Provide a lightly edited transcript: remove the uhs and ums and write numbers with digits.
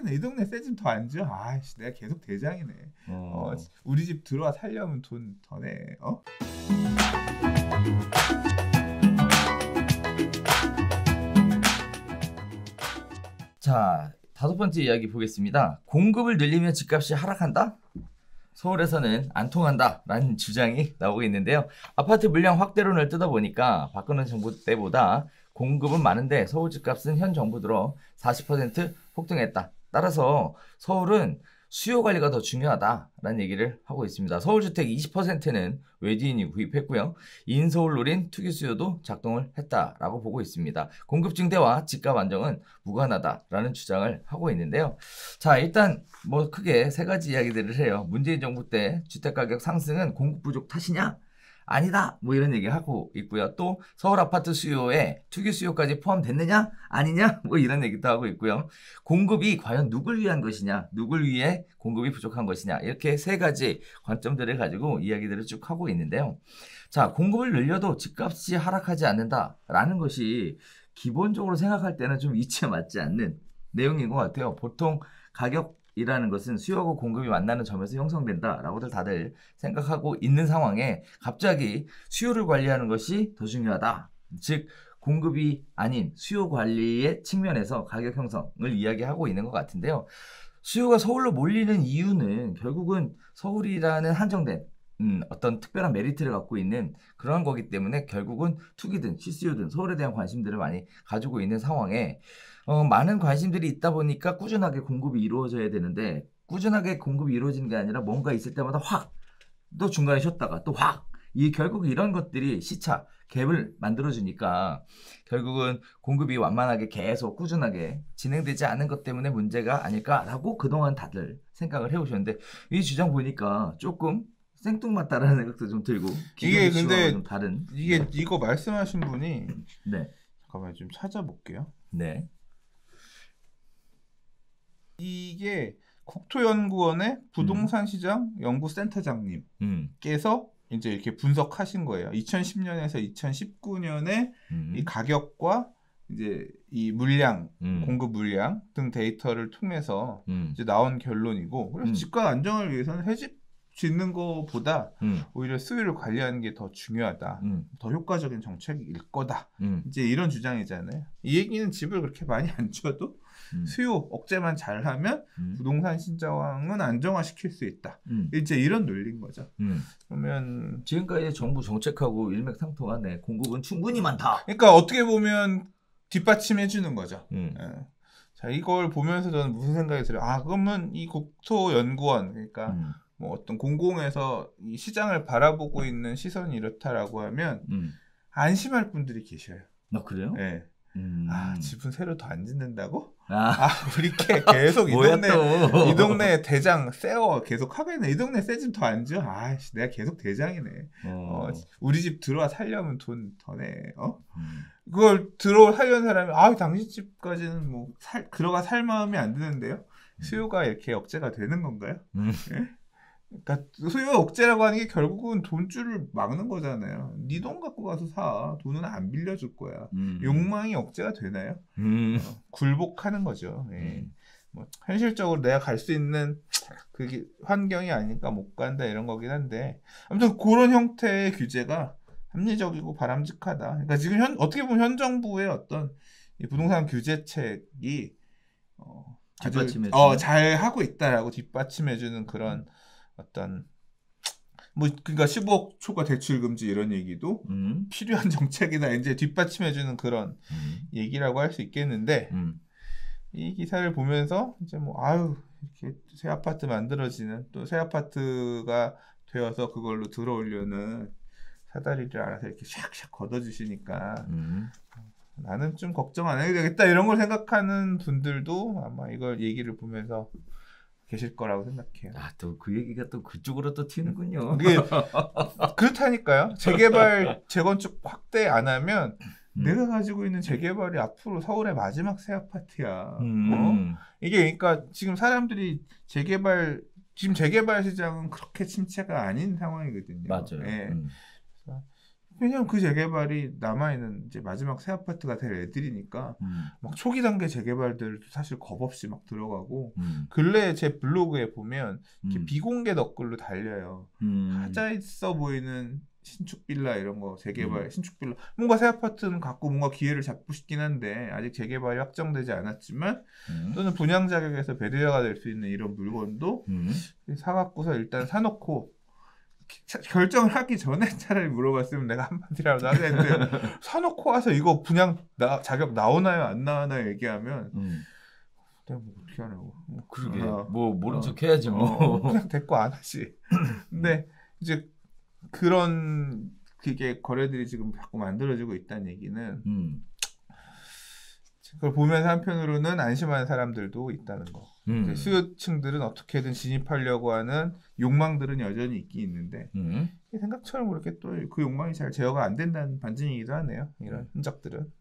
이 동네 새 집 더 안 지어? 아이씨, 내가 계속 대장이네. 우리 집 들어와 살려면 돈 더 내. 자, 5번째 이야기 보겠습니다. 공급을 늘리면 집값이 하락한다? 서울에서는 안 통한다라는 주장이 나오고 있는데요. 아파트 물량 확대론을 뜯어보니까 박근혜 정부 때보다 공급은 많은데 서울 집값은 현 정부 들어 40% 폭등했다. 따라서 서울은 수요 관리가 더 중요하다라는 얘기를 하고 있습니다. 서울주택 20%는 외지인이 구입했고요. 인서울 노린 투기 수요도 작동을 했다라고 보고 있습니다. 공급 증대와 집값 안정은 무관하다라는 주장을 하고 있는데요. 자, 일단 뭐 크게 3가지 이야기들을 해요. 문재인 정부 때 주택가격 상승은 공급 부족 탓이냐? 아니다, 뭐 이런 얘기 하고 있고요. 또 서울 아파트 수요에 투기 수요까지 포함됐느냐 아니냐 뭐 이런 얘기도 하고 있고요. 공급이 과연 누굴 위한 것이냐, 누굴 위해 공급이 부족한 것이냐, 이렇게 3가지 관점들을 가지고 이야기들을 쭉 하고 있는데요. 자, 공급을 늘려도 집값이 하락하지 않는다라는 것이 기본적으로 생각할 때는 좀 이치에 맞지 않는 내용인 것 같아요. 보통 가격이라는 것은 수요하고 공급이 만나는 점에서 형성된다라고들 다들 생각하고 있는 상황에 갑자기 수요를 관리하는 것이 더 중요하다. 즉 공급이 아닌 수요 관리의 측면에서 가격 형성을 이야기하고 있는 것 같은데요. 수요가 서울로 몰리는 이유는 결국은 서울이라는 한정된 어떤 특별한 메리트를 갖고 있는 그런 거기 때문에 결국은 투기든 실수요든 서울에 대한 관심들을 많이 가지고 있는 상황에 많은 관심들이 있다 보니까 꾸준하게 공급이 이루어져야 되는데 꾸준하게 공급이 이루어지는 게 아니라 뭔가 있을 때마다 확 또 중간에 쉬었다가 또 확 결국 이런 것들이 시차 갭을 만들어주니까 결국은 공급이 완만하게 계속 꾸준하게 진행되지 않은 것 때문에 문제가 아닐까라고 그동안 다들 생각을 해오셨는데 이 주장 보니까 조금 생뚱맞다라는 생각도 좀 들고 이게 근데 좀 다른 이거 말씀하신 분이 네. 잠깐만 좀 찾아볼게요. 네. 이게 국토연구원의 부동산 시장 연구센터장님께서 이제 이렇게 분석하신 거예요. 2010년에서 2019년에 이 가격과 이제 이 물량, 공급 물량 등 데이터를 통해서 이제 나온 결론이고, 그래서 집값 안정을 위해서는 새집 짓는 것보다 오히려 수요를 관리하는 게 더 중요하다. 더 효과적인 정책일 거다. 이제 이런 주장이잖아요. 이 얘기는 집을 그렇게 많이 안 지어도 수요 억제만 잘하면 부동산 신장은 안정화시킬 수 있다. 이제 이런 논리인 거죠. 그러면 지금까지 정부 정책하고 일맥상통하네. 공급은 충분히 많다. 그러니까 어떻게 보면 뒷받침해 주는 거죠. 자, 이걸 보면서 저는 무슨 생각이 들어요. 아, 그러면 이 국토연구원, 그러니까 뭐 어떤 공공에서 이 시장을 바라보고 있는 시선이 이렇다라고 하면 안심할 분들이 계셔요. 그래요? 네. 아, 집은 새로 더 안 짓는다고? 아, 우리 계속 이 동네 대장 세워 계속 하겠네. 이 동네 새 집 더 안 지어? 아이씨, 내가 계속 대장이네. 우리 집 들어와 살려면 돈 더 내. 그걸 들어와 살려는 사람이 당신 집까지는 뭐 들어가 살 마음이 안 드는데요. 수요가 이렇게 억제가 되는 건가요? 예? 그러니까 수요 억제라고 하는 게 결국은 돈줄을 막는 거잖아요. 네 돈 갖고 가서 사. 돈은 안 빌려줄 거야. 욕망이 억제가 되나요? 굴복하는 거죠. 예. 뭐 현실적으로 내가 갈 수 있는 그게 환경이 아니니까 못 간다 이런 거긴 한데, 아무튼 그런 형태의 규제가 합리적이고 바람직하다. 그러니까 지금 어떻게 보면 현 정부의 어떤 이 부동산 규제책이 잘 하고 있다라고 뒷받침해주는 그런 어떤 뭐 그러니까 15억 초과 대출 금지 이런 얘기도 필요한 정책이다 이제 뒷받침해주는 그런 얘기라고 할 수 있겠는데, 이 기사를 보면서 이제 뭐 이렇게 새 아파트 만들어지는, 또 새 아파트가 되어서 그걸로 들어오려는 사다리를 알아서 이렇게 샥샥 걷어주시니까 나는 좀 걱정 안 해도 되겠다 이런 걸 생각하는 분들도 아마 이걸 얘기를 보면서 계실 거라고 생각해요. 또 그 얘기가 또 그쪽으로 또 튀는군요. 이게 그렇다니까요. 재개발, 재건축 확대 안 하면 내가 가지고 있는 재개발이 앞으로 서울의 마지막 새 아파트야. 이게 그러니까 지금 사람들이 지금 재개발 시장은 그렇게 침체가 아닌 상황이거든요. 맞아요. 예. 왜냐면 그 재개발이 남아있는 이제 마지막 새 아파트가 될 애들이니까 막 초기 단계 재개발들도 사실 겁없이 막 들어가고 근래에 제 블로그에 보면 이렇게 비공개 댓글로 달려요. 하자 있어 보이는 신축 빌라 이런 거 재개발 신축 빌라 뭔가 새 아파트는 갖고 뭔가 기회를 잡고 싶긴 한데 아직 재개발이 확정되지 않았지만 또는 분양 자격에서 배려가 될 수 있는 이런 물건도 사갖고서 일단 사놓고 결정을 하기 전에 차라리 물어봤으면 내가 한마디라도 하겠는데 사놓고 와서 이거 분양 자격 나오나요 안 나오나요 얘기하면 내가 뭐 어떻게 하냐고. 그러게 뭐 모른 척 해야지 뭐. 그냥 대꾸 안 하지. 근데 이제 그런 그게 거래들이 지금 자꾸 만들어지고 있다는 얘기는 그걸 보면서 한편으로는 안심하는 사람들도 있다는 거. 이제 수요층들은 어떻게든 진입하려고 하는 욕망들은 여전히 있긴 있는데 생각처럼 그렇게 또 그 욕망이 잘 제어가 안 된다는 반증이기도 하네요. 이런 흔적들은.